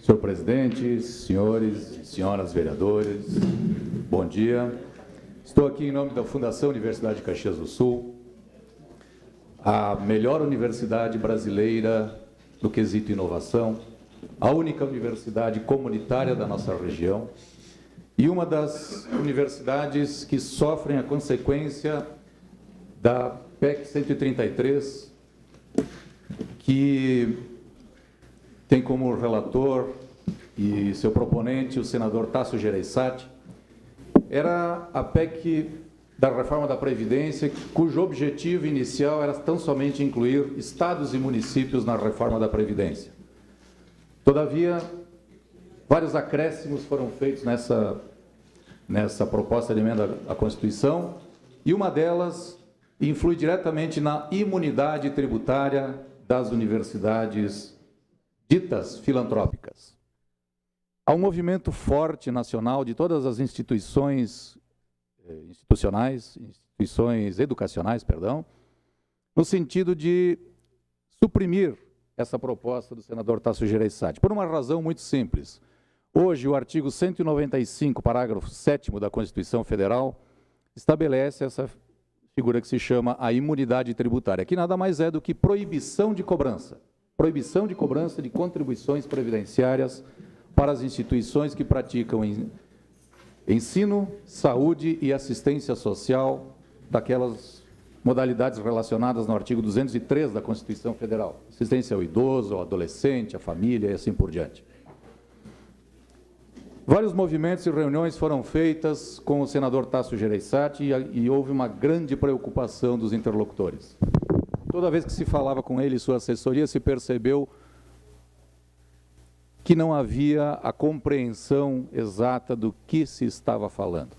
Senhor presidente, senhores e senhoras vereadores, bom dia. Estou aqui em nome da Fundação Universidade de Caxias do Sul, a melhor universidade brasileira no quesito inovação, a única universidade comunitária da nossa região e uma das universidades que sofrem a consequência da PEC 133, que tem como relator e seu proponente o senador Tasso Gereissati. Era a PEC da reforma da Previdência, cujo objetivo inicial era tão somente incluir estados e municípios na reforma da Previdência. Todavia, vários acréscimos foram feitos nessa proposta de emenda à Constituição, e uma delas influi diretamente na imunidade tributária das universidades ditas filantrópicas. Há um movimento forte nacional de todas as instituições educacionais, no sentido de suprimir essa proposta do senador Tasso Gereissati, por uma razão muito simples. Hoje, o artigo 195, parágrafo 7º da Constituição Federal, estabelece essa figura que se chama a imunidade tributária, que nada mais é do que proibição de cobrança de contribuições previdenciárias para as instituições que praticam ensino, saúde e assistência social, daquelas modalidades relacionadas no artigo 203 da Constituição Federal, assistência ao idoso, ao adolescente, à família e assim por diante. Vários movimentos e reuniões foram feitas com o senador Tasso Gereissati e houve uma grande preocupação dos interlocutores. Toda vez que se falava com ele e sua assessoria, se percebeu que não havia a compreensão exata do que se estava falando.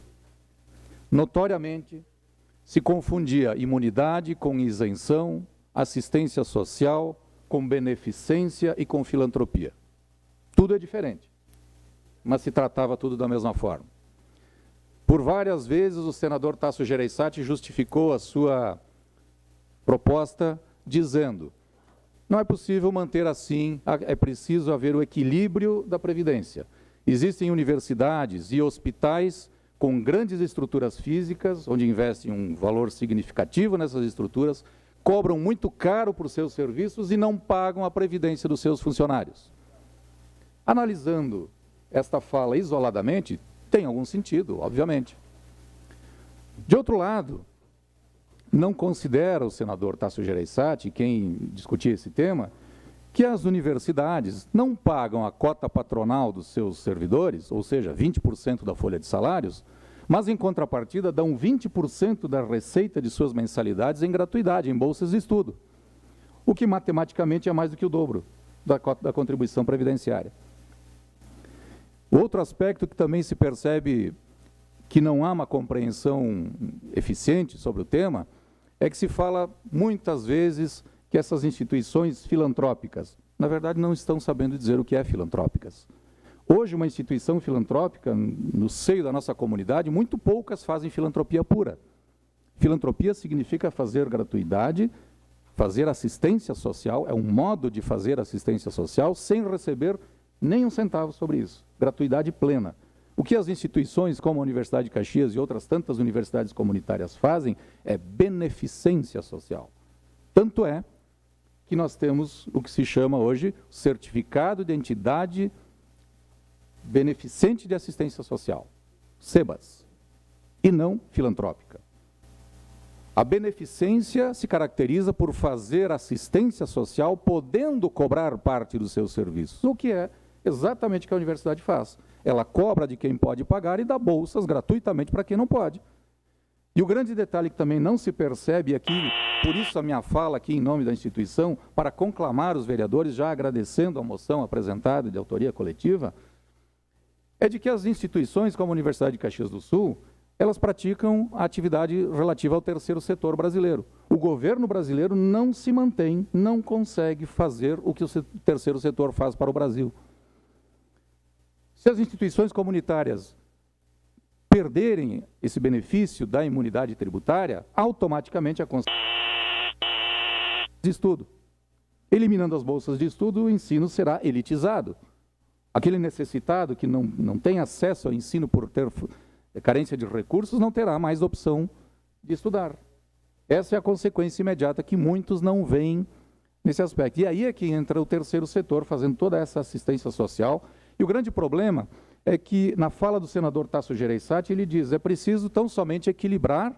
Notoriamente, se confundia imunidade com isenção, assistência social com beneficência e com filantropia. Tudo é diferente, mas se tratava tudo da mesma forma. Por várias vezes, o senador Tasso Gereissati justificou a sua proposta dizendo: não é possível manter assim, é preciso haver o equilíbrio da Previdência. Existem universidades e hospitais com grandes estruturas físicas, onde investem um valor significativo nessas estruturas, cobram muito caro por seus serviços e não pagam a Previdência dos seus funcionários. Analisando esta fala isoladamente, tem algum sentido, obviamente. De outro lado, não considera o senador Tasso Gereissati, quem discutia esse tema, que as universidades não pagam a cota patronal dos seus servidores, ou seja, 20% da folha de salários, mas em contrapartida dão 20% da receita de suas mensalidades em gratuidade, em bolsas de estudo, o que matematicamente é mais do que o dobro da contribuição previdenciária. Outro aspecto que também se percebe que não há uma compreensão eficiente sobre o tema é que se fala muitas vezes que essas instituições filantrópicas, na verdade, não estão sabendo dizer o que é filantrópicas. Hoje, uma instituição filantrópica, no seio da nossa comunidade, muito poucas fazem filantropia pura. Filantropia significa fazer gratuidade, fazer assistência social, é um modo de fazer assistência social sem receber nem um centavo sobre isso, gratuidade plena. O que as instituições como a Universidade de Caxias e outras tantas universidades comunitárias fazem é beneficência social. Tanto é que nós temos o que se chama hoje Certificado de Entidade Beneficente de Assistência Social, SEBAS, e não filantrópica. A beneficência se caracteriza por fazer assistência social podendo cobrar parte dos seus serviços, o que é exatamente o que a universidade faz. Ela cobra de quem pode pagar e dá bolsas gratuitamente para quem não pode. E o grande detalhe que também não se percebe aqui, por isso a minha fala aqui em nome da instituição, para conclamar os vereadores, já agradecendo a moção apresentada de autoria coletiva, é de que as instituições como a Universidade de Caxias do Sul, elas praticam a atividade relativa ao terceiro setor brasileiro. O governo brasileiro não se mantém, não consegue fazer o que o terceiro setor faz para o Brasil. Se as instituições comunitárias perderem esse benefício da imunidade tributária, automaticamente a de estudo. Eliminando as bolsas de estudo, o ensino será elitizado. Aquele necessitado que não tem acesso ao ensino por ter carência de recursos não terá mais opção de estudar. Essa é a consequência imediata que muitos não veem nesse aspecto. E aí é que entra o terceiro setor, fazendo toda essa assistência social. E o grande problema é que, na fala do senador Tasso Gereissati, ele diz: é preciso tão somente equilibrar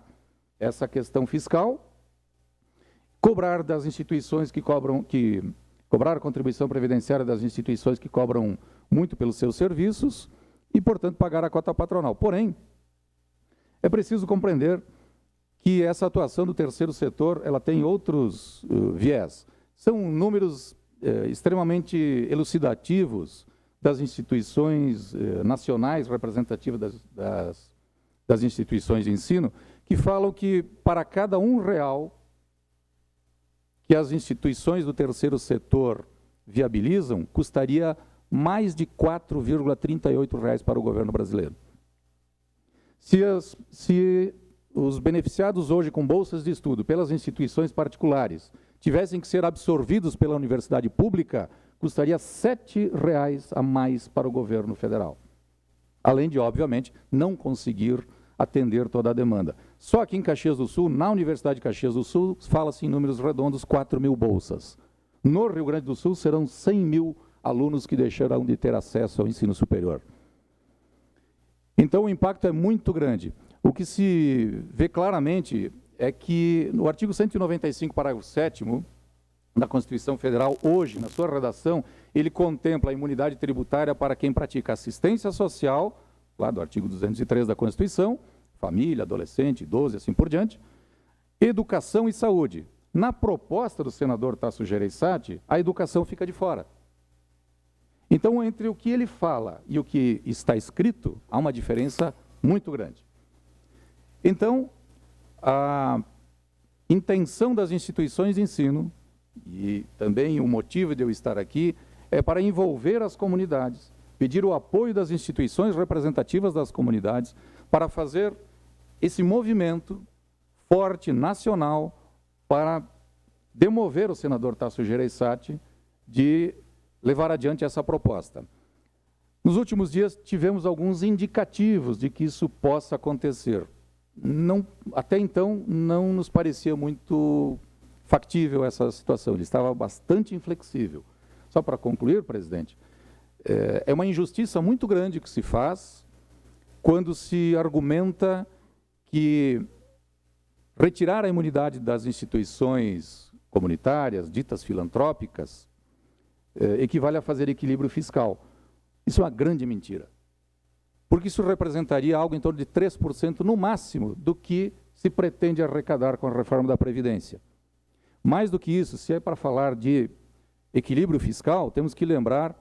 essa questão fiscal, cobrar das instituições cobrar a contribuição previdenciária das instituições que cobram muito pelos seus serviços e, portanto, pagar a cota patronal. Porém, é preciso compreender que essa atuação do terceiro setor ela tem outros viés. São números extremamente elucidativos das instituições nacionais representativas das instituições de ensino, que falam que para cada R$1 que as instituições do terceiro setor viabilizam, custaria mais de R$ 4,38 para o governo brasileiro. Se os beneficiados hoje com bolsas de estudo pelas instituições particulares tivessem que ser absorvidos pela universidade pública, custaria R$ 7 a mais para o governo federal. Além de, obviamente, não conseguir atender toda a demanda. Só aqui em Caxias do Sul, na Universidade de Caxias do Sul, fala-se em números redondos 4.000 bolsas. No Rio Grande do Sul, serão 100.000 alunos que deixarão de ter acesso ao ensino superior. Então, o impacto é muito grande. O que se vê claramente é que, no artigo 195, parágrafo 7º, da Constituição Federal, hoje, na sua redação, ele contempla a imunidade tributária para quem pratica assistência social, lá do artigo 203 da Constituição, família, adolescente, idoso e assim por diante, educação e saúde. Na proposta do senador Tasso Gereissati, a educação fica de fora. Então, entre o que ele fala e o que está escrito, há uma diferença muito grande. Então, a intenção das instituições de ensino, e também o motivo de eu estar aqui, é para envolver as comunidades, pedir o apoio das instituições representativas das comunidades para fazer esse movimento forte, nacional, para demover o senador Tasso Gereissati de levar adiante essa proposta. Nos últimos dias, tivemos alguns indicativos de que isso possa acontecer. Até então, não nos parecia muito factível essa situação, ele estava bastante inflexível. Só para concluir, presidente, é uma injustiça muito grande que se faz quando se argumenta que retirar a imunidade das instituições comunitárias, ditas filantrópicas, equivale a fazer equilíbrio fiscal. Isso é uma grande mentira, porque isso representaria algo em torno de 3% no máximo do que se pretende arrecadar com a reforma da Previdência. Mais do que isso, se é para falar de equilíbrio fiscal, temos que lembrar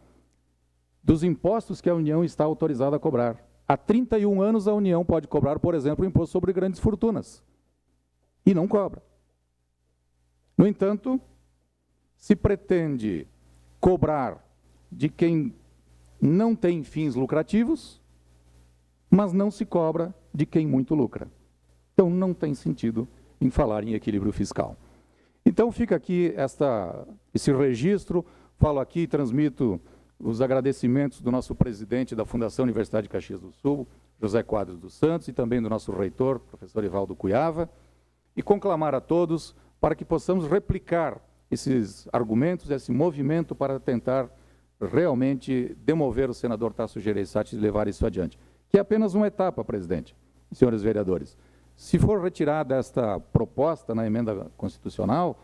dos impostos que a União está autorizada a cobrar. Há 31 anos a União pode cobrar, por exemplo, o imposto sobre grandes fortunas. E não cobra. No entanto, se pretende cobrar de quem não tem fins lucrativos, mas não se cobra de quem muito lucra. Então, não tem sentido em falar em equilíbrio fiscal. Então, fica aqui esse registro, falo aqui e transmito os agradecimentos do nosso presidente da Fundação Universidade de Caxias do Sul, José Quadros dos Santos, e também do nosso reitor, professor Evaldo Cuiava, e conclamar a todos para que possamos replicar esses argumentos, esse movimento para tentar realmente demover o senador Tasso Gereissati e levar isso adiante. Que é apenas uma etapa, presidente, senhores vereadores. Se for retirada esta proposta na emenda constitucional,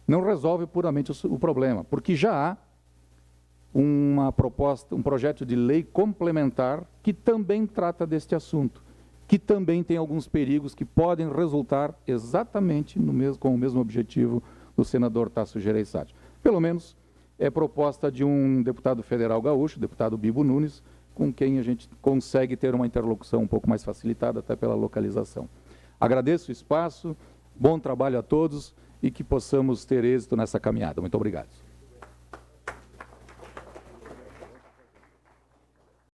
não resolve puramente o problema, porque já há uma proposta, um projeto de lei complementar que também trata deste assunto, que também tem alguns perigos que podem resultar exatamente com o mesmo objetivo do senador Tasso Gereissati. Pelo menos é proposta de um deputado federal gaúcho, deputado Bibo Nunes, com quem a gente consegue ter uma interlocução um pouco mais facilitada, até pela localização. Agradeço o espaço, bom trabalho a todos e que possamos ter êxito nessa caminhada. Muito obrigado.